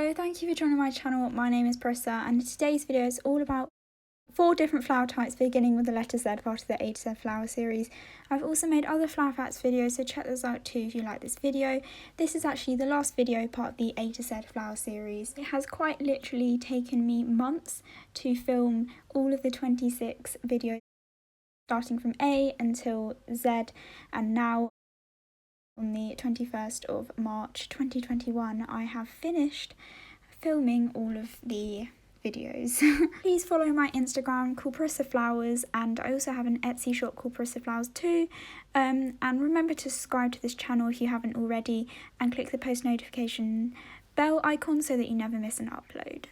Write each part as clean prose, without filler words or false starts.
Hello, thank you for joining my channel. My name is Parisa and today's video is all about 4 different flower types beginning with the letter Z, part of the A to Z flower series. I've also made other flower facts videos, so check those out too if you like this video. This is actually the last video part of the A to Z flower series. It has quite literally taken me months to film all of the 26 videos, starting from A until Z, and now on the 21st of March 2021 I have finished filming all of the videos. Please follow my Instagram called Parisa Flowers, and I also have an Etsy shop called Parisa Flowers too, and remember to subscribe to this channel if you haven't already and click the post notification bell icon so that you never miss an upload.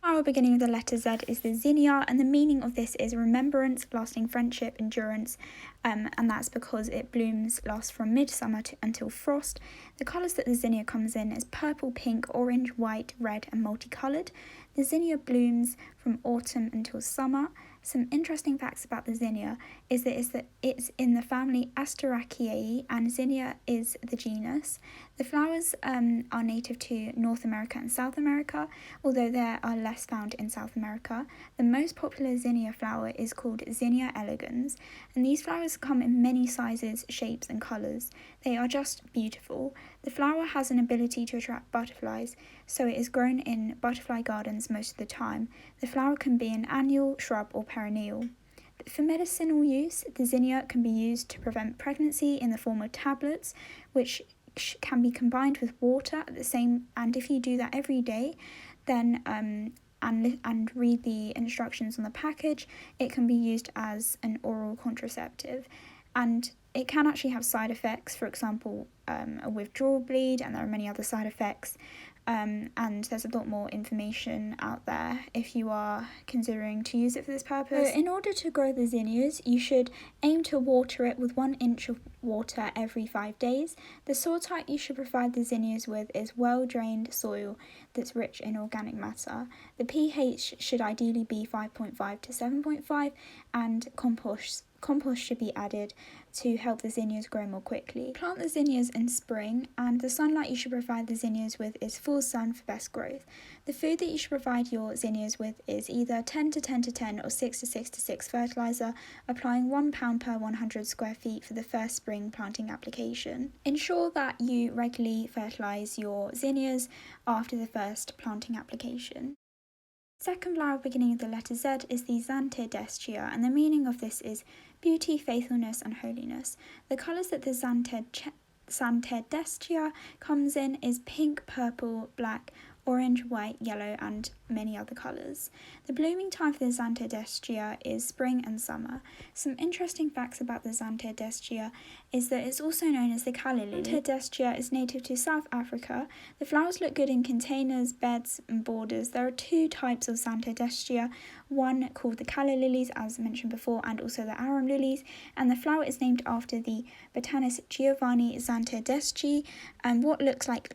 Flower beginning with the letter Z is the Zinnia, and the meaning of this is remembrance, lasting friendship, endurance, and that's because it blooms lasts from midsummer until frost. The colours that the Zinnia comes in is purple, pink, orange, white, red and multicoloured. The Zinnia blooms from autumn until summer. Some interesting facts about the Zinnia is that it's in the family Asteraceae and Zinnia is the genus. The flowers are native to North America and South America, although there are less found in South America. The most popular Zinnia flower is called Zinnia elegans, and these flowers come in many sizes, shapes and colours. They are just beautiful. The flower has an ability to attract butterflies, so it is grown in butterfly gardens most of the time. The flower can be an annual, shrub or perennial. For medicinal use, the Zinnia can be used to prevent pregnancy in the form of tablets, which can be combined with water at the same, and if you do that every day, then and read the instructions on the package, it can be used as an oral contraceptive. And it can actually have side effects, for example, a withdrawal bleed, and there are many other side effects. And there's a lot more information out there if you are considering to use it for this purpose. So in order to grow the zinnias, you should aim to water it with 1 inch of water every 5 days. The soil type you should provide the zinnias with is well-drained soil that's rich in organic matter. The pH should ideally be 5.5 to 7.5, and compost should be added to help the zinnias grow more quickly. Plant the zinnias in spring, and the sunlight you should provide the zinnias with is full sun for best growth. The food that you should provide your zinnias with is either 10 to 10 to 10 or 6 to 6 to 6 fertiliser, applying 1 pound per 100 square feet for the first spring planting application. Ensure that you regularly fertilise your zinnias after the first planting application. Second flower beginning with the letter Z is the Zantedeschia, and the meaning of this is beauty, faithfulness and holiness. The colours that the Zantedeschia comes in is pink, purple, black, orange, white, yellow and many other colours. The blooming time for the Zantedeschia is spring and summer. Some interesting facts about the Zantedeschia is that it's also known as the calla lily. Zantedeschia is native to South Africa. The flowers look good in containers, beds and borders. There are 2 types of Zantedeschia, one called the calla lilies as mentioned before, and also the arum lilies, and the flower is named after the botanist Giovanni Zantedeschia, and what looks like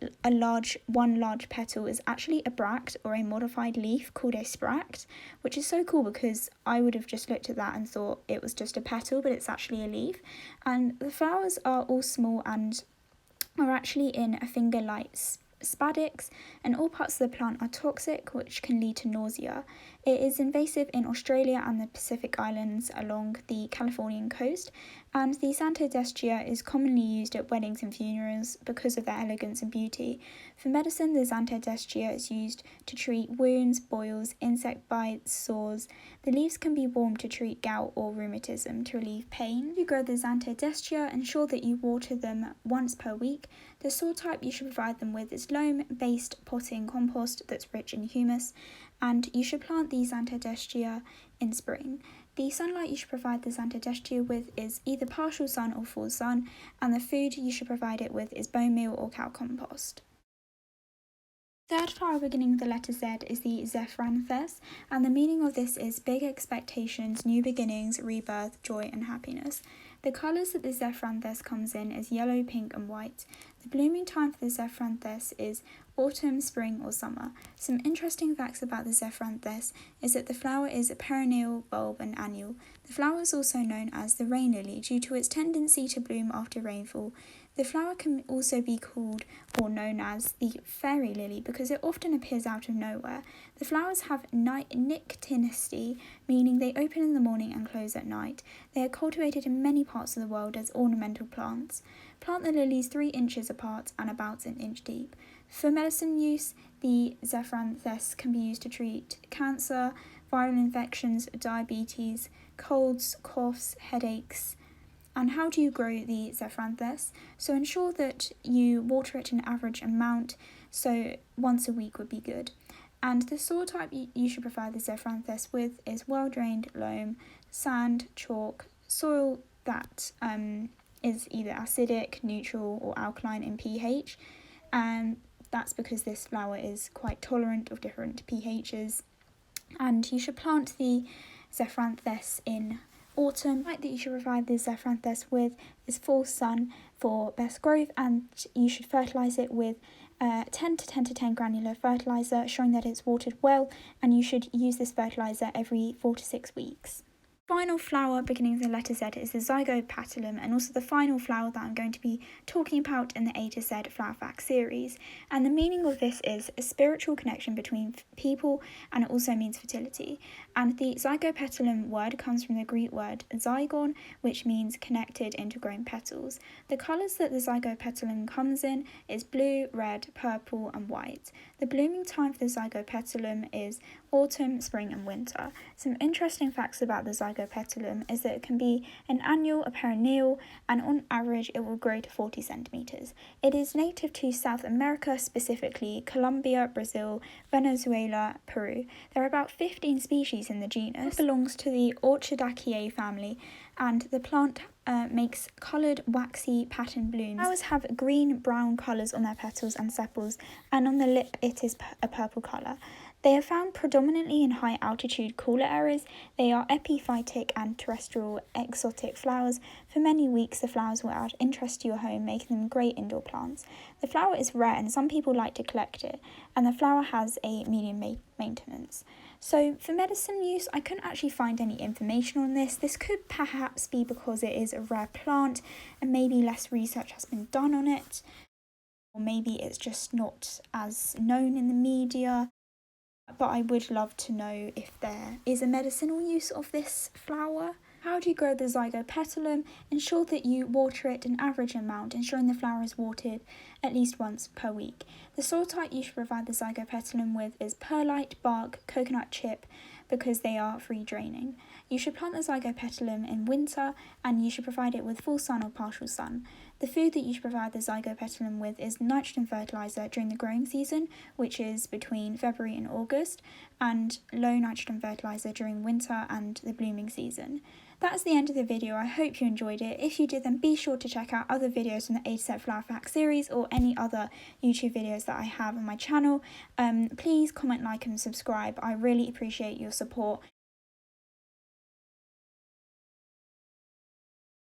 one large petal is actually a bract or a modified leaf called a spract, which is so cool because I would have just looked at that and thought it was just a petal, but it's actually a leaf. And the flowers are all small and are actually in a finger-like spadix, and all parts of the plant are toxic, which can lead to nausea. It is invasive in Australia and the Pacific Islands along the Californian coast, and the Zantedeschia is commonly used at weddings and funerals because of their elegance and beauty. For medicine, the Zantedeschia is used to treat wounds, boils, insect bites, sores. The leaves can be warmed to treat gout or rheumatism to relieve pain. If you grow the Zantedeschia, ensure that you water them once per week. The soil type you should provide them with is loam-based potting compost that's rich in humus, and you should plant the Zantedeschia in spring. The sunlight you should provide the Zantedeschia with is either partial sun or full sun, and the food you should provide it with is bone meal or cow compost. Third flower beginning with the letter Z is the Zephranthes, and the meaning of this is big expectations, new beginnings, rebirth, joy and happiness. The colours that the Zephranthes comes in is yellow, pink and white. The blooming time for the Zephranthes is autumn, spring or summer. Some interesting facts about the Zephranthes is that the flower is a perennial, bulb and annual. The flower is also known as the rain lily due to its tendency to bloom after rainfall. The flower can also be called or known as the fairy lily because it often appears out of nowhere. The flowers have nicticity, meaning they open in the morning and close at night. They are cultivated in many parts of the world as ornamental plants. Plant the lilies 3 inches apart and about an inch deep. For medicine use, the Zephranthes can be used to treat cancer, viral infections, diabetes, colds, coughs, headaches. And how do you grow the Zephranthes? So ensure that you water it an average amount, so once a week would be good. And the soil type you should prefer the Zephranthes with is well-drained loam, sand, chalk, soil that is either acidic, neutral or alkaline in pH. And that's because this flower is quite tolerant of different pHs. And you should plant the Zephranthes in autumn. The light that you should provide the Zephranthes with is full sun for best growth, and you should fertilise it with 10 to 10 to 10 granular fertiliser, showing that it's watered well, and you should use this fertiliser every 4 to 6 weeks. Final flower beginning with the letter Z is the Zygopetalum, and also the final flower that I'm going to be talking about in the A to Z flower fact series. And the meaning of this is a spiritual connection between people, and it also means fertility. And the Zygopetalum word comes from the Greek word zygon, which means connected into grown petals. The colours that the Zygopetalum comes in is blue, red, purple and white. The blooming time for the Zygopetalum is autumn, spring and winter. Some interesting facts about the Zygopetalum is that it can be an annual, a perennial, and on average it will grow to 40 centimetres. It is native to South America, specifically Colombia, Brazil, Venezuela, Peru. There are about 15 species in the genus. It belongs to the Orchidaceae family, and the plant makes coloured, waxy, patterned blooms. Flowers have green-brown colours on their petals and sepals, and on the lip it is a purple colour. They are found predominantly in high altitude cooler areas. They are epiphytic and terrestrial exotic flowers. For many weeks the flowers will add interest to your home, making them great indoor plants. The flower is rare and some people like to collect it, and the flower has a medium maintenance. So for medicine use, I couldn't actually find any information on this. This could perhaps be because it is a rare plant and maybe less research has been done on it, or maybe it's just not as known in the media. But I would love to know if there is a medicinal use of this flower. How do you grow the Zygopetalum? Ensure that you water it an average amount, ensuring the flower is watered at least once per week. The soil type you should provide the Zygopetalum with is perlite, bark, coconut chip, because they are free draining. You should plant the Zygopetalum in winter, and you should provide it with full sun or partial sun. The food that you should provide the Zygopetalum with is nitrogen fertiliser during the growing season, which is between February and August, and low nitrogen fertiliser during winter and the blooming season. That's the end of the video. I hope you enjoyed it. If you did, then be sure to check out other videos from the A to Z Flower Fact series or any other YouTube videos that I have on my channel. Please comment, like and subscribe. I really appreciate your support.